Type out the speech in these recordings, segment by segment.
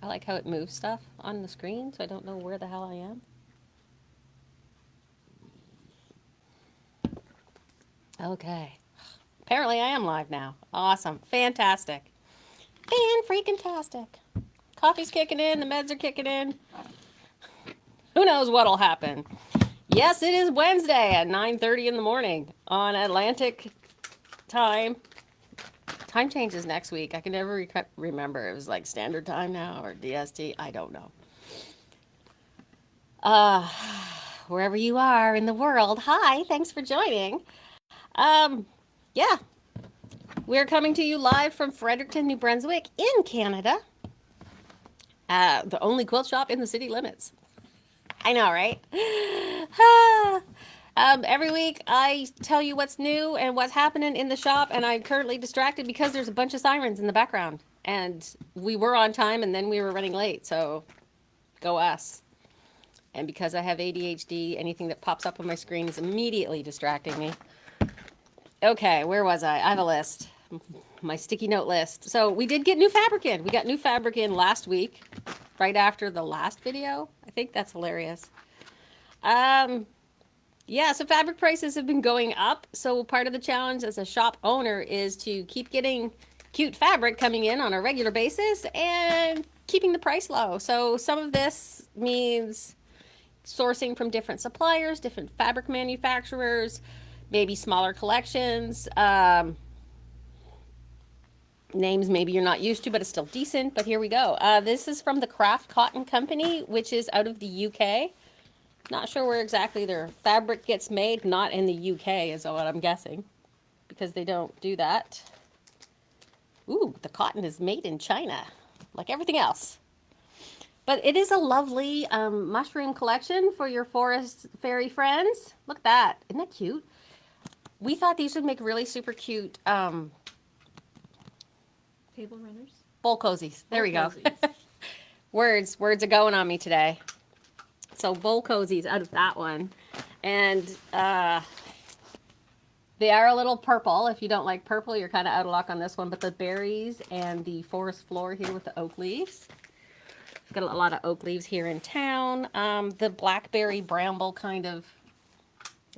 I like how it moves stuff on the screen, so I don't know where the hell I am. Okay. Apparently I am live now. Awesome. Fantastic. Fan-freaking-tastic. Coffee's kicking in, the meds are kicking in. Who knows what'll happen? Yes, it is Wednesday at 9:30 in the morning on Atlantic time. Time changes next week. I can never remember. It was like standard time now or DST. I don't know. Uh, wherever you are in the world, hi, thanks for joining. Um, yeah, we're coming to you live from Fredericton, New Brunswick in Canada. The only quilt shop in the city limits. I know, right? Every week I tell you what's new and what's happening in the shop, and I'm currently distracted because there's a bunch of sirens in the background. And we were on time and then we were running late, so go us. And because I have ADHD, anything that pops up on my screen is immediately distracting me. Okay, where was I? I have a list. My sticky note list. So we did get new fabric in. We got new fabric in last week, right after the last video. I think that's hilarious. Um, yeah, so fabric prices have been going up. So part of the challenge as a shop owner is to keep getting cute fabric coming in on a regular basis and keeping the price low. So some of this means sourcing from different suppliers, different fabric manufacturers, maybe smaller collections. Names maybe you're not used to, but it's still decent. But here we go. This is from the Craft Cotton Company, which is out of the UK. Not sure where exactly their fabric gets made. Not in the UK is what I'm guessing, because they don't do that. Ooh, the cotton is made in China, like everything else. But it is a lovely mushroom collection for your forest fairy friends. Look at that. Isn't that cute? We thought these would make really super cute Table runners? bowl cozies. There we go. Cozies. Words are going on me today. So bowl cozies out of that one. And they are a little purple. If you don't like purple, you're kind of out of luck on this one. But the berries and the forest floor here with the oak leaves. Got a lot of oak leaves here in town. The blackberry bramble kind of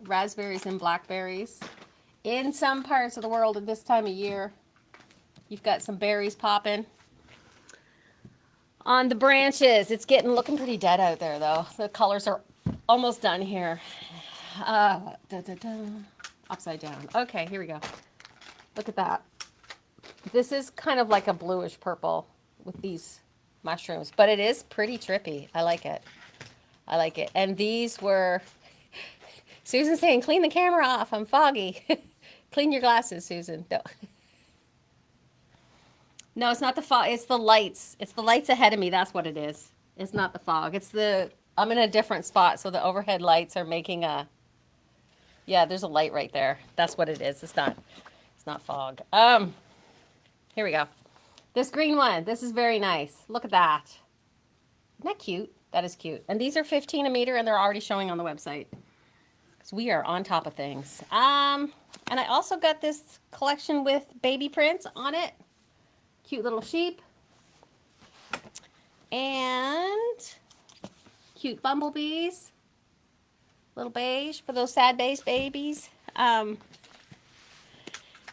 raspberries and blackberries. In some parts of the world at this time of year, you've got some berries popping on the branches. It's looking pretty dead out there though. The colors are almost done here. Upside down. Okay, here we go. Look at that. This is kind of like a bluish purple with these mushrooms, but it is pretty trippy. I like it. I like it. And these were, Susan's saying, clean the camera off. I'm foggy. Clean your glasses, Susan. No. No, it's not the fog. It's the lights. It's the lights ahead of me. That's what it is. It's not the fog. I'm in a different spot, so the overhead lights are making yeah, there's a light right there. That's what it is. It's not fog. Here we go. This green one, this is very nice. Look at that. Isn't that cute? That is cute. And these are 15 a meter and they're already showing on the website. Because we are on top of things. And I also got this collection with baby prints on it. Cute little sheep. And cute bumblebees. Little beige for those sad beige babies.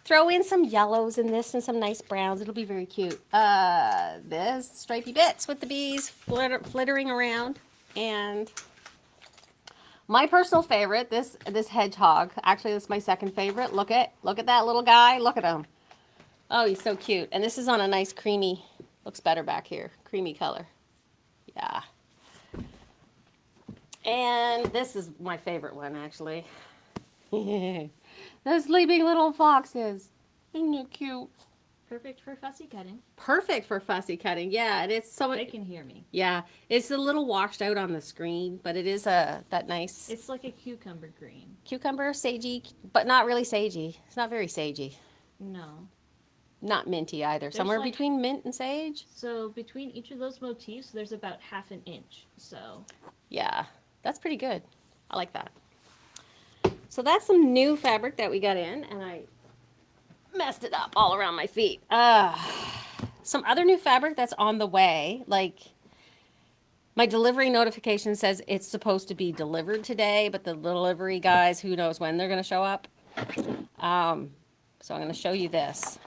Throw in some yellows in this and some nice browns. It'll be very cute. This stripy bits with the bees flittering around. And my personal favorite, this hedgehog. Actually, this is my second favorite. Look at that little guy. Look at him. Oh, he's so cute. And this is on a nice creamy, looks better back here, creamy color. Yeah. And this is my favorite one, actually. The sleeping little foxes. Isn't it cute? Perfect for fussy cutting. Perfect for fussy cutting, yeah. And it's so They can hear me. yeah, it's a little washed out on the screen, but it is that nice. It's like a cucumber green. Cucumber, sagey, but not really sagey. It's not very sagey. No. Not minty either. Somewhere like, between mint and sage. So between each of those motifs, there's about half an inch. So yeah, that's pretty good. I like that. So that's some new fabric that we got in, and I messed it up all around my feet. some other new fabric that's on the way. Like, my delivery notification says it's supposed to be delivered today, but the delivery guys, who knows when they're going to show up. So I'm going to show you this.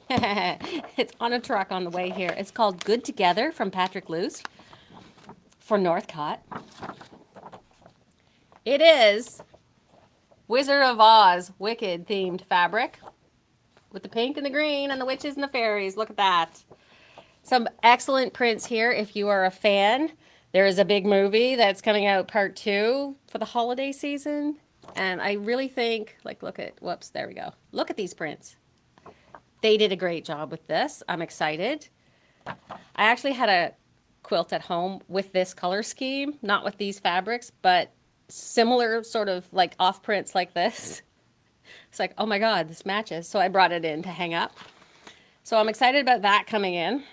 It's on a truck on the way here. It's called Good Together from Patrick Luce for Northcott. It is Wizard of Oz Wicked themed fabric with the pink and the green and the witches and the fairies. Look at that. Some excellent prints here if you are a fan. There is a big movie that's coming out, part 2, for the holiday season. And I really think, like, look at, whoops, there we go. Look at these prints. They did a great job with this. I'm excited. I actually had a quilt at home with this color scheme, not with these fabrics, but similar sort of like off prints like this. It's like, oh my God, this matches. So I brought it in to hang up. So I'm excited about that coming in.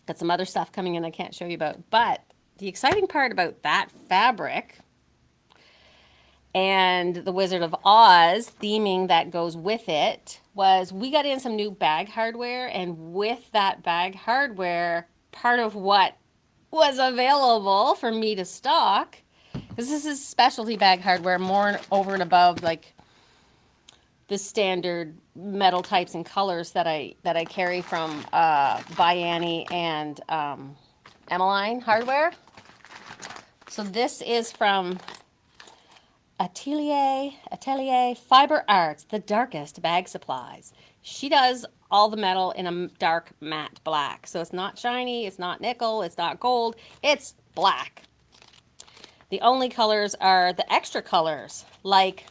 Got some other stuff coming in I can't show you about. But the exciting part about that fabric and the Wizard of Oz theming that goes with it was we got in some new bag hardware, and with that bag hardware, part of what was available for me to stock, because this is specialty bag hardware, more over and above like the standard metal types and colors that I carry from By Annie and Emmeline Hardware. So this is from Atelier Fiber Arts, the darkest bag supplies. She does all the metal in a dark matte black. So it's not shiny, it's not nickel, it's not gold, it's black. The only colors are the extra colors, like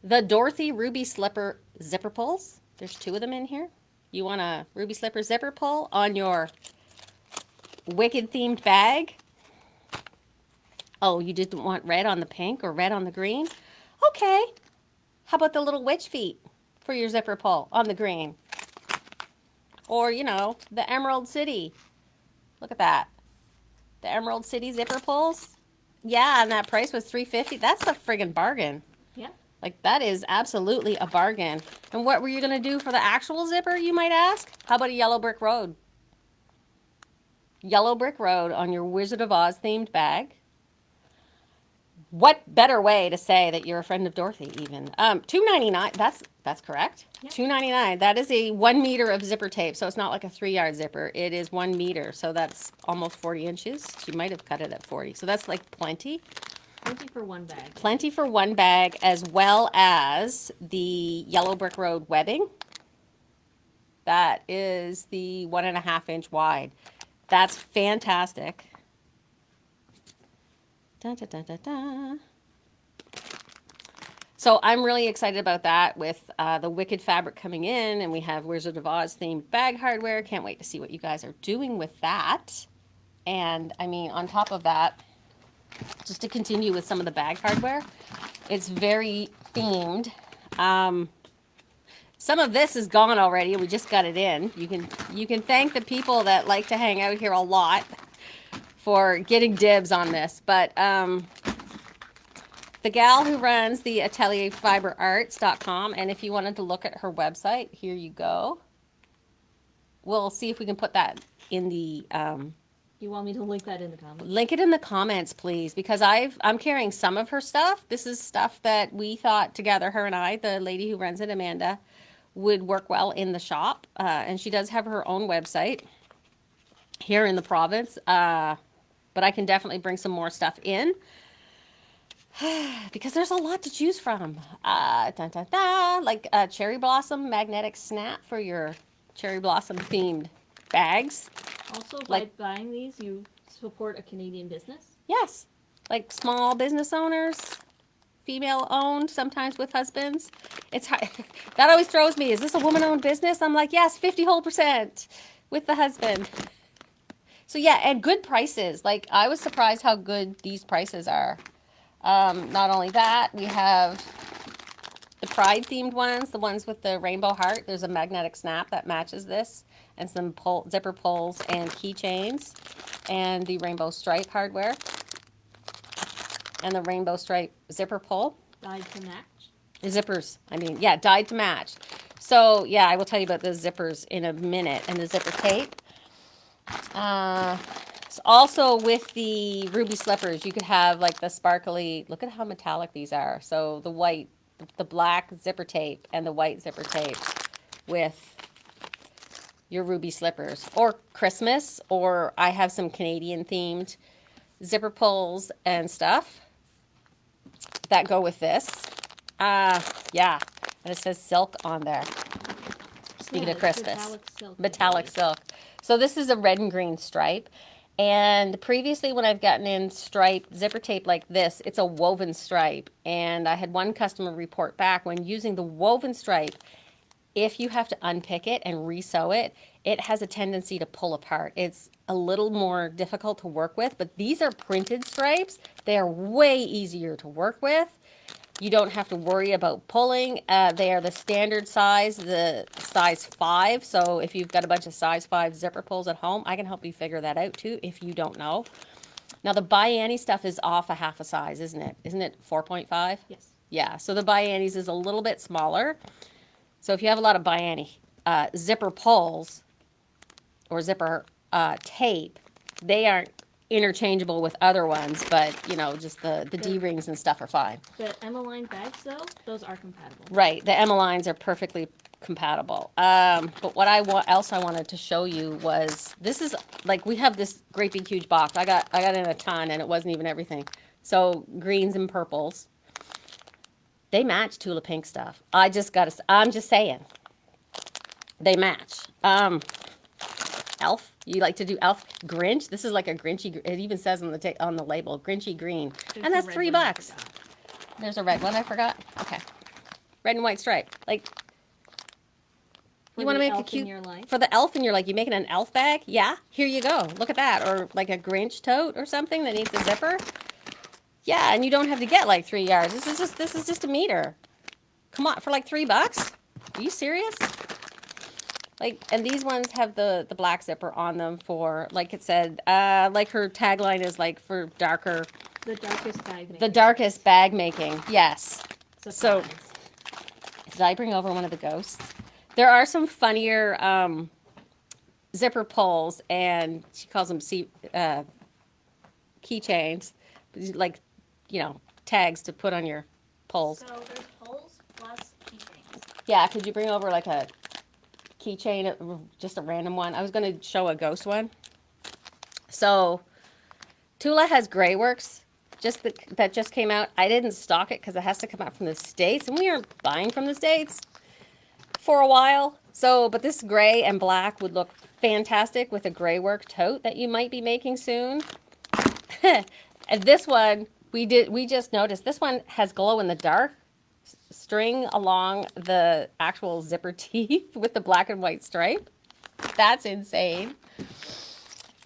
the Dorothy Ruby Slipper zipper pulls. There's 2 of them in here. You want a Ruby Slipper zipper pull on your Wicked themed bag? Oh, you didn't want red on the pink or red on the green? Okay. How about the little witch feet for your zipper pull on the green? Or, you know, the Emerald City. Look at that. The Emerald City zipper pulls. Yeah, and that price was $3.50. That's a friggin' bargain. Yeah. Like, that is absolutely a bargain. And what were you going to do for the actual zipper, you might ask? How about a Yellow Brick Road? Yellow Brick Road on your Wizard of Oz themed bag. What better way to say that you're a friend of Dorothy, even? $2.99. That's correct. Yep. $2.99. That is a 1 meter of zipper tape, so it's not like a 3-yard zipper. It is 1 meter, so that's almost 40 inches. She might have cut it at 40, so that's like plenty. Plenty for one bag. Plenty for one bag, as well as the Yellow Brick Road webbing. That is the 1.5 inch wide. That's fantastic. Dun, dun, dun, dun, dun. So I'm really excited about that with the Wicked fabric coming in, and we have Wizard of Oz themed bag hardware. Can't wait to see what you guys are doing with that. And I mean, on top of that, just to continue with some of the bag hardware, it's very themed. Some of this is gone already. We just got it in. You can thank the people that like to hang out here a lot for getting dibs on this. But the gal who runs the atelierfiberarts.com, and if you wanted to look at her website, here you go. We'll see if we can put that in the... You want me to link that in the comments? Link it in the comments, please, because I'm carrying some of her stuff. This is stuff that we thought together, her and I, the lady who runs it, Amanda, would work well in the shop. And she does have her own website here in the province. But I can definitely bring some more stuff in because there's a lot to choose from. Like a cherry blossom magnetic snap for your cherry blossom themed bags. Also, by buying these, you support a Canadian business? Yes. Like small business owners, female owned, sometimes with husbands. It's hard. That always throws me. Is this a woman owned business? I'm like, yes, 50% with the husband. So yeah, and good prices. Like, I was surprised how good these prices are. Not only that, we have the Pride themed ones, the ones with the rainbow heart. There's a magnetic snap that matches this, and some zipper pulls and keychains, and the rainbow stripe hardware, and the rainbow stripe zipper pull. Dyed to match? Zippers, I mean, yeah, dyed to match. So yeah, I will tell you about the zippers in a minute and the zipper tape. Also with the ruby slippers, you could have like the sparkly, look at how metallic these are. So the white, the black zipper tape and the white zipper tape with your ruby slippers, or Christmas, or I have some Canadian themed zipper pulls and stuff that go with this. Yeah, and it says silk on there. Speaking of it's Christmas, metallic silk. I metallic believe. silk. So this is a red and green stripe. And previously, when I've gotten in stripe zipper tape like this, it's a woven stripe. And I had one customer report back when using the woven stripe, if you have to unpick it and resew it, it has a tendency to pull apart. It's a little more difficult to work with, but these are printed stripes. They are way easier to work with. You don't have to worry about pulling. They are the standard size, the size 5. So if you've got a bunch of size 5 zipper pulls at home, I can help you figure that out too if you don't know. Now the By-Annie stuff is off a half a size, isn't it? Isn't it 4.5? Yes. Yeah, so the By-Annie's is a little bit smaller. So if you have a lot of By-Annie zipper pulls or zipper tape, they aren't interchangeable with other ones, but you know, just the D-rings and stuff are fine. The Emmeline bags, though, those are compatible. Right, the Emmelines are perfectly compatible. But what else I wanted to show you was, this is like, we have this great big huge box. I got in a ton and it wasn't even everything. So greens and purples, they match Tula Pink stuff. I'm just saying, they match. Elf, you like to do Elf. Grinch, this is like a Grinchy, it even says on the label, Grinchy green. There's And the that's red $3. one I forgot. There's a red one I forgot. Okay. Red and white stripe. Like, For you want to the make a elf in cute your life. for the elf, and you're like, you making an elf bag? Yeah, here you go. Look at that. Or like a Grinch tote or something that needs a zipper. Yeah, and you don't have to get like 3 yards. This is just a meter. Come on, for like $3? Are you serious? Like, and these ones have the black zipper on them for, like it said, like her tagline is like for darker, The darkest bag. the darkest bag making. Yes. So, Supplies. did I bring over one of the ghosts? There are some funnier zipper pulls, and she calls them keychains, like, you know, tags to put on your pulls. So there's poles plus keychains. Yeah, could you bring over like a keychain, just a random one? I was going to show a ghost one. So, Tula has Greyworks, that just came out. I didn't stock it because it has to come out from the States, and we aren't buying from the States for a while. So, but this gray and black would look fantastic with a Greywork tote that you might be making soon. And this one, we just noticed, this one has glow in the dark string along the actual zipper teeth with the black and white stripe. That's insane.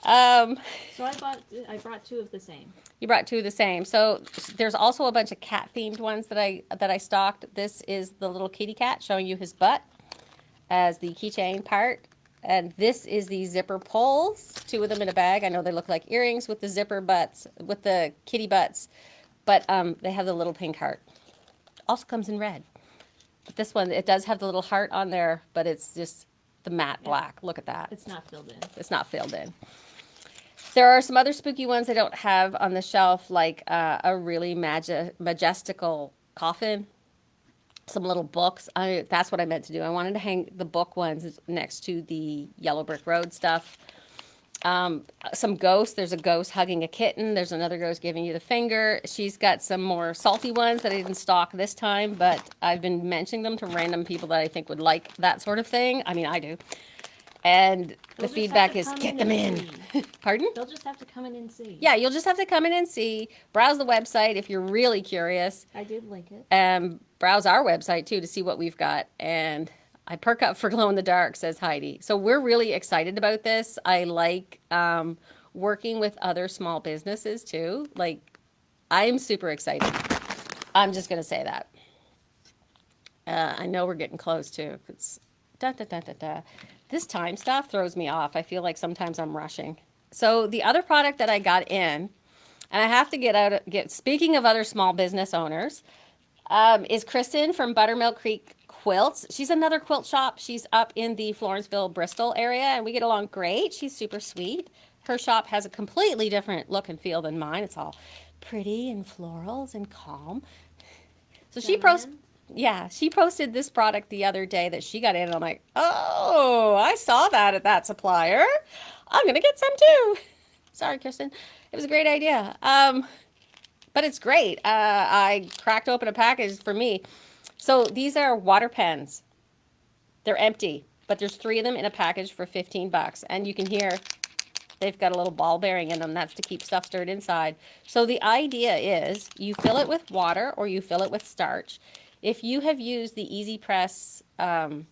So I brought 2 of the same. You brought 2 of the same. So there's also a bunch of cat themed ones that I stocked. This is the little kitty cat showing you his butt as the keychain part. And this is the zipper pulls, 2 of them in a bag. I know they look like earrings with the zipper butts, with the kitty butts, but they have the little pink heart. Also comes in red. But this one, it does have the little heart on there, but it's just the matte black. Look at that. It's not filled in. It's not filled in. There are some other spooky ones I don't have on the shelf, like a really majestical coffin, some little books. That's what I meant to do. I wanted to hang the book ones next to the Yellow Brick Road stuff. Some ghosts. There's a ghost hugging a kitten. There's another ghost giving you the finger. She's got some more salty ones that I didn't stock this time, but I've been mentioning them to random people that I think would like that sort of thing. I mean, I do. And the They'll just have feedback to is, come get in them and in. Pardon? They'll just have to come in and see. Yeah, you'll just have to come in and see. Browse the website if you're really curious. I did link it. Browse our website too to see what we've got. And I perk up for glow in the dark, says Heidi. So we're really excited about this. I like working with other small businesses too. Like, I'm super excited. I'm just going to say that. I know we're getting close too. It's da da da da da. This time stuff throws me off. I feel like sometimes I'm rushing. So the other product that I got in, and I have to speaking of other small business owners, is Kristen from Buttermilk Creek quilts. She's another quilt shop. She's up in the Florenceville, Bristol area, and we get along great. She's super sweet. Her shop has a completely different look and feel than mine. It's all pretty and florals and calm. So she posted this product the other day that she got in, and I'm like, oh, I saw that at that supplier. I'm gonna get some too. Sorry, Kirsten. It was a great idea. But it's great. I cracked open a package for me. So these are water pens. They're empty, but there's 3 of them in a package for 15 bucks. And you can hear they've got a little ball bearing in them. That's to keep stuff stirred inside. So the idea is you fill it with water or you fill it with starch. If you have used the Easy Press, not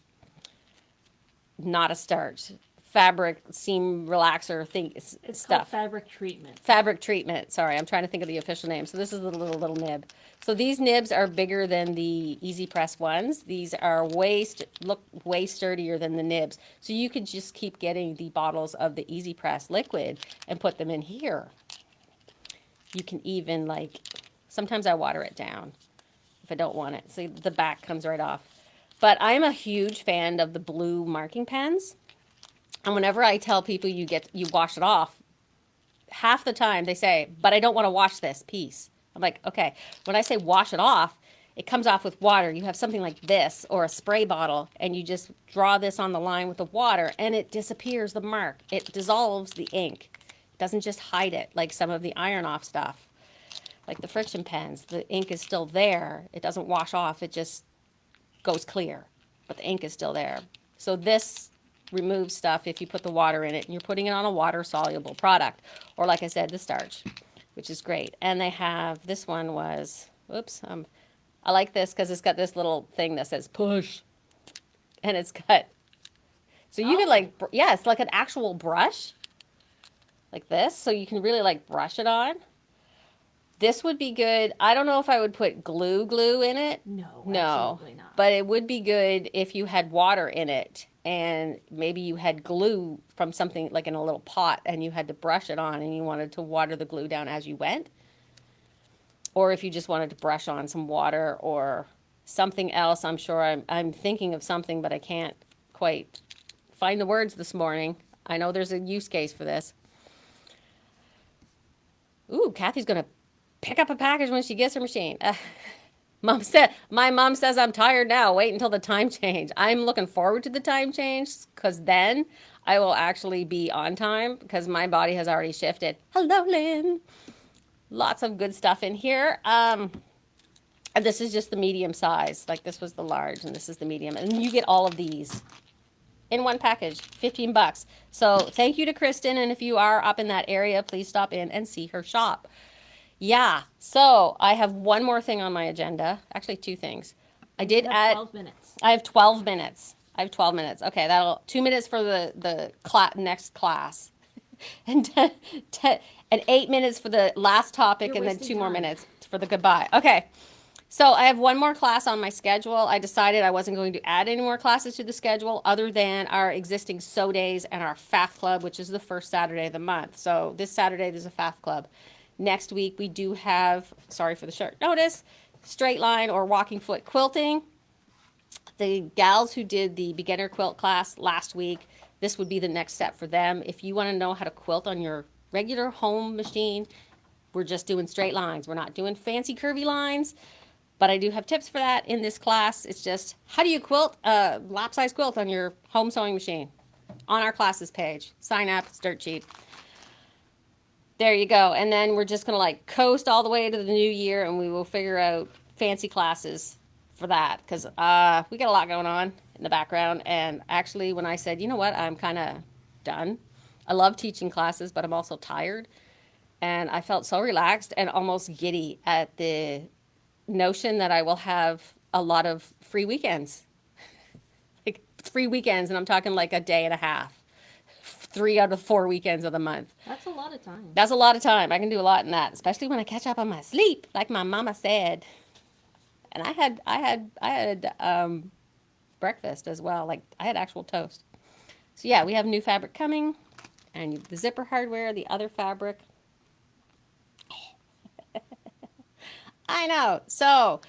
a starch, fabric seam relaxer thing It's called stuff. fabric treatment. Fabric treatment. Sorry, I'm trying to think of the official name. So this is the little nib. So these nibs are bigger than the Easy Press ones. These are look way sturdier than the nibs. So you could just keep getting the bottles of the Easy Press liquid and put them in here. You can even sometimes I water it down if I don't want it. So the back comes right off. But I'm a huge fan of the blue marking pens. And whenever I tell people you wash it off, half the time they say, but I don't want to wash this piece. I'm like, okay. When I say wash it off, it comes off with water. You have something like this or a spray bottle, and you just draw this on the line with the water, and it disappears the mark. It dissolves the ink. It doesn't just hide it like some of the iron-off stuff, like the friction pens. The ink is still there. It doesn't wash off. It just goes clear, but the ink is still there. So this removes stuff if you put the water in it and you're putting it on a water soluble product, or like I said, the starch, which is great. And they have, this one was, I like this because it's got this little thing that says push, and it's got, so you can yeah, it's like an actual brush like this, so you can really brush it on. This would be good. I don't know if I would put glue in it. No, absolutely not. But it would be good if you had water in it and maybe you had glue from something like in a little pot and you had to brush it on and you wanted to water the glue down as you went. Or if you just wanted to brush on some water or something else. I'm sure I'm thinking of something, but I can't quite find the words this morning. I know there's a use case for this. Ooh, Kathy's going to pick up a package when she gets her machine. My mom says I'm tired now. Wait until the time change. I'm looking forward to the time change because then I will actually be on time because my body has already shifted. Hello, Lynn. Lots of good stuff in here. And this is just the medium size. Like this was the large and this is the medium. And you get all of these in one package, 15 bucks. So thank you to Kristen. And if you are up in that area, please stop in and see her shop. Yeah, so I have one more thing on my agenda. Actually, 2 things. I did add 12 minutes. I have 12 minutes. Okay, that'll 2 minutes for the next class, and 8 minutes for the last topic, You're and then wasting 2 more time. minutes for the goodbye. Okay, so I have one more class on my schedule. I decided I wasn't going to add any more classes to the schedule other than our existing SO days and our FAF club, which is the first Saturday of the month. So this Saturday there's a FAF club. Next week we do have, sorry for the short notice, straight line or walking foot quilting. The gals who did the beginner quilt class last week, this would be the next step for them. If you want to know how to quilt on your regular home machine, we're just doing straight lines. We're not doing fancy curvy lines, but I do have tips for that in this class. It's just, how do you quilt a lap size quilt on your home sewing machine? On our classes page. Sign up, it's dirt cheap. There you go. And then we're just going to coast all the way to the new year and we will figure out fancy classes for that because we got a lot going on in the background. And actually, when I said, you know what, I'm kind of done. I love teaching classes, but I'm also tired. And I felt so relaxed and almost giddy at the notion that I will have a lot of free weekends. 3 weekends, and I'm talking a day and a half. 3 out of 4 weekends of the month. That's a lot of time. That's a lot of time. I can do a lot in that, especially when I catch up on my sleep, like my mama said. And I had breakfast as well. I had actual toast. So yeah, we have new fabric coming, and the zipper hardware, the other fabric. I know. So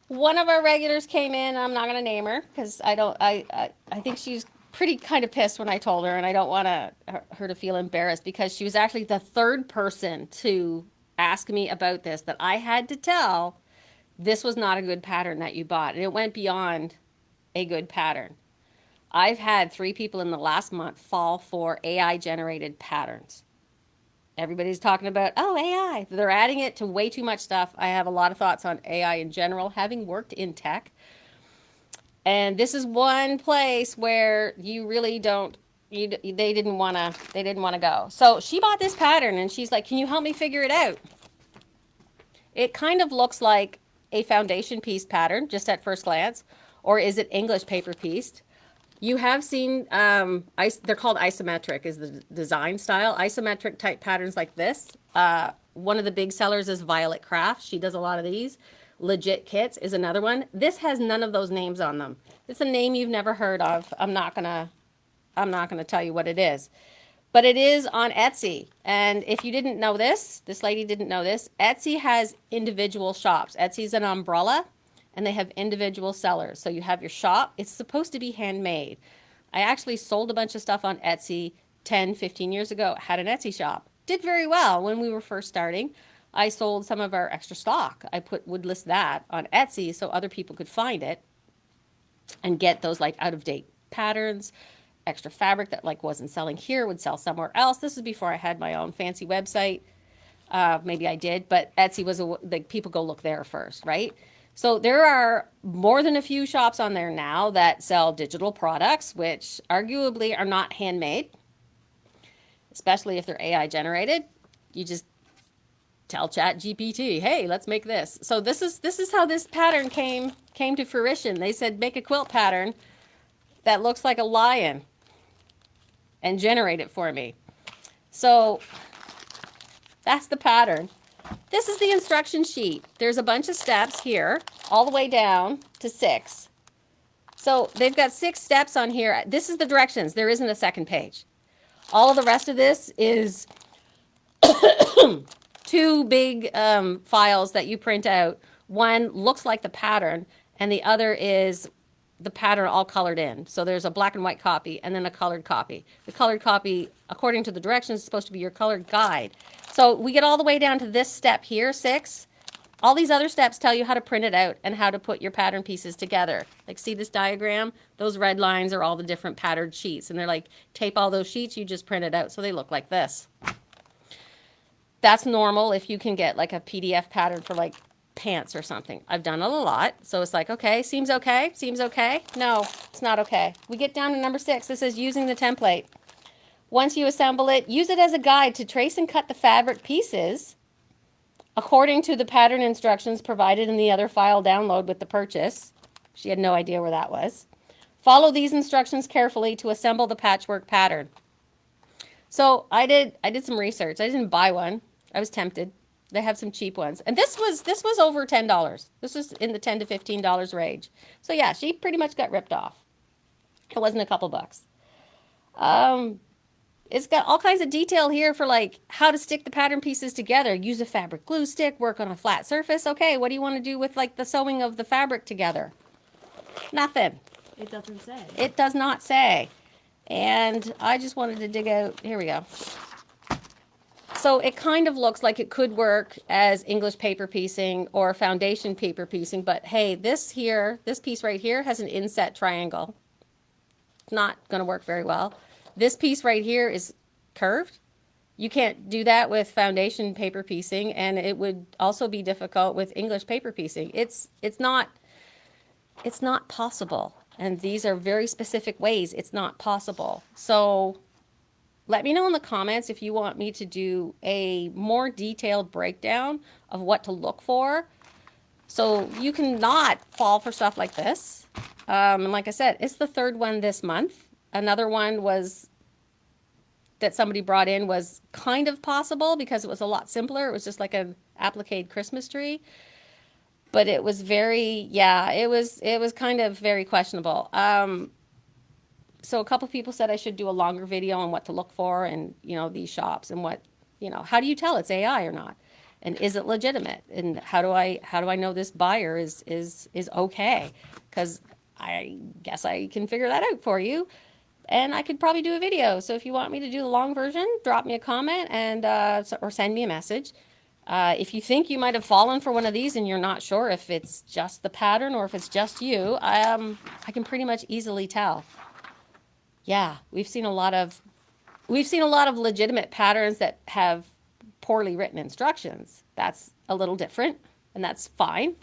One of our regulars came in. I'm not going to name her because I don't. I think she's pretty kind of pissed when I told her, and I don't want her to feel embarrassed because she was actually the third person to ask me about this that I had to tell. This was not a good pattern that you bought, and it went beyond a good pattern. I've had 3 people in the last month fall for AI generated patterns. Everybody's talking about, oh, AI. They're adding it to way too much stuff. I have a lot of thoughts on AI in general, having worked in tech. And this is one place where you really don't they didn't want to go. So she bought this pattern and she's like, "Can you help me figure it out?" It kind of looks like a foundation piece pattern just at first glance, or is it English paper pieced? You have seen, they're called isometric is the design style. Isometric type patterns like this. One of the big sellers is Violet Crafts. She does a lot of these. Legit Kits is another one. This has none of those names on them. It's a name you've never heard of. I'm not gonna tell you what it is. But it is on Etsy. And if you didn't know this lady didn't know this, Etsy has individual shops. Etsy's an umbrella and they have individual sellers. So you have your shop. It's supposed to be handmade. I actually sold a bunch of stuff on Etsy 10, 15 years ago, had an Etsy shop. Did very well when we were first starting. I sold some of our extra stock. Would list that on Etsy so other people could find it and get those like out of date patterns, extra fabric that like wasn't selling here would sell somewhere else. This is before I had my own fancy website. Maybe I did, but Etsy was like people go look there first, right? So there are more than a few shops on there now that sell digital products, which arguably are not handmade, especially if they're AI generated. You just tell Chat GPT, hey, let's make this. So this is how this pattern came to fruition. They said make a quilt pattern that looks like a lion and generate it for me. So that's the pattern. This is the instruction sheet. There's a bunch of steps here, all the way down to 6. So they've got 6 steps on here. This is the directions. There isn't a second page. All of the rest of this is 2 big files that you print out. One looks like the pattern, and the other is the pattern all colored in. So there's a black and white copy and then a colored copy. The colored copy, according to the directions, is supposed to be your colored guide. So we get all the way down to this step here, 6. All these other steps tell you how to print it out and how to put your pattern pieces together. Like, see this diagram? Those red lines are all the different patterned sheets. And they're like, tape all those sheets, you just print it out. So they look like this. That's normal if you can get like a PDF pattern for like pants or something. I've done it a lot. So it's like, okay, seems okay. Seems okay. No, it's not okay. We get down to number 6. This is using the template. Once you assemble it, use it as a guide to trace and cut the fabric pieces according to the pattern instructions provided in the other file download with the purchase. She had no idea where that was. Follow these instructions carefully to assemble the patchwork pattern. So I did some research. I didn't buy one. I was tempted. They have some cheap ones. And this was over $10. This was in the $10 to $15 range. So yeah, she pretty much got ripped off. It wasn't a couple bucks. It's got all kinds of detail here for like how to stick the pattern pieces together. Use a fabric glue stick, work on a flat surface. Okay, what do you want to do with like the sewing of the fabric together? Nothing. It doesn't say. It does not say. And I just wanted to dig out, here we go. So it kind of looks like it could work as English paper piecing or foundation paper piecing, but hey, this piece right here has an inset triangle. It's not going to work very well. This piece right here is curved. You can't do that with foundation paper piecing, and it would also be difficult with English paper piecing. It's not possible. And these are very specific ways it's not possible. So let me know in the comments if you want me to do a more detailed breakdown of what to look for so you can not fall for stuff like this. And like I said, it's the 3rd one this month. Another one was that somebody brought in was kind of possible because it was a lot simpler. It was just like an applique Christmas tree. But it was very, yeah, it was kind of very questionable. So a couple people said I should do a longer video on what to look for and, you know, these shops and what, you know, how do you tell it's AI or not? And is it legitimate? And how do I know this buyer is okay? Because I guess I can figure that out for you. And I could probably do a video. So if you want me to do the long version, drop me a comment and or send me a message. If you think you might have fallen for one of these and you're not sure if it's just the pattern or if it's just you, I can pretty much easily tell. Yeah, we've seen a lot of legitimate patterns that have poorly written instructions. That's a little different, and that's fine.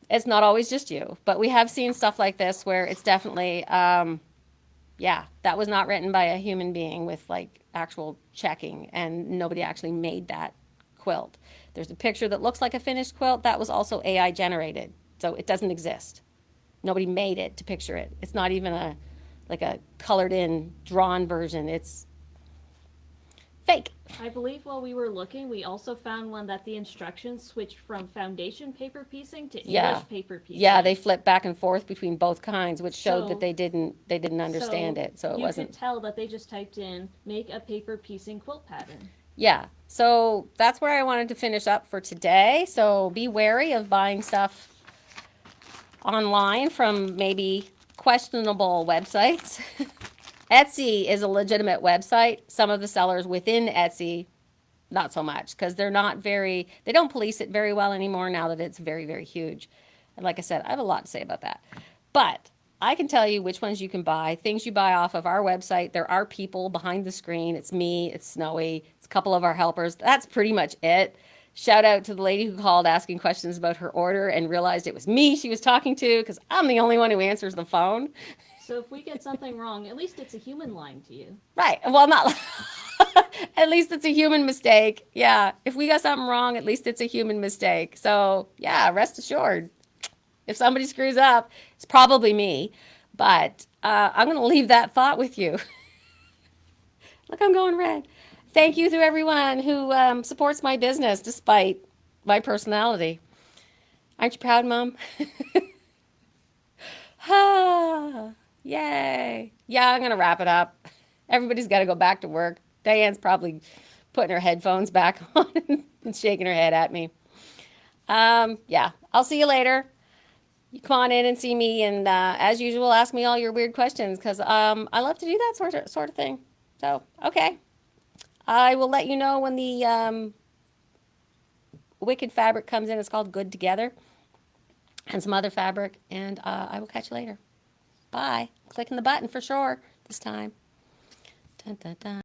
It's not always just you, but we have seen stuff like this where it's definitely, yeah, that was not written by a human being with like actual checking, and nobody actually made that quilt. There's a picture that looks like a finished quilt that was also AI generated, so it doesn't exist. Nobody made it to picture it. It's not even a colored in drawn version. It's fake. I believe while we were looking, we also found one that the instructions switched from foundation paper piecing to English paper piecing. Yeah, they flipped back and forth between both kinds, which showed So- that they didn't understand it. So it you wasn't. could tell that they just typed in make a paper piecing quilt pattern. Yeah. So that's where I wanted to finish up for today. So be wary of buying stuff online from maybe questionable websites. Etsy is a legitimate website. Some of the sellers within Etsy, not so much, because they don't police it very well anymore now that it's very, very huge. And like I said, I have a lot to say about that. But I can tell you which ones you can buy, things you buy off of our website. There are people behind the screen. It's me, it's Snowy, it's a couple of our helpers. That's pretty much it. Shout out to the lady who called asking questions about her order and realized it was me she was talking to, because I'm the only one who answers the phone. So if we get something wrong, at least it's a human lying to you. Right. Well, not. At least it's a human mistake. Yeah. If we got something wrong, at least it's a human mistake. So, yeah, rest assured. If somebody screws up, it's probably me. But I'm going to leave that thought with you. Look, I'm going red. Thank you to everyone who supports my business despite my personality. Aren't you proud, Mom? Ah, yay. Yeah, I'm going to wrap it up. Everybody's got to go back to work. Diane's probably putting her headphones back on and shaking her head at me. Yeah, I'll see you later. You come on in and see me, and as usual, ask me all your weird questions because I love to do that sort of thing. So, okay. I will let you know when the Wicked fabric comes in. It's called Good Together. And some other fabric, and I will catch you later. Bye. Clicking the button for sure this time. Dun, dun, dun.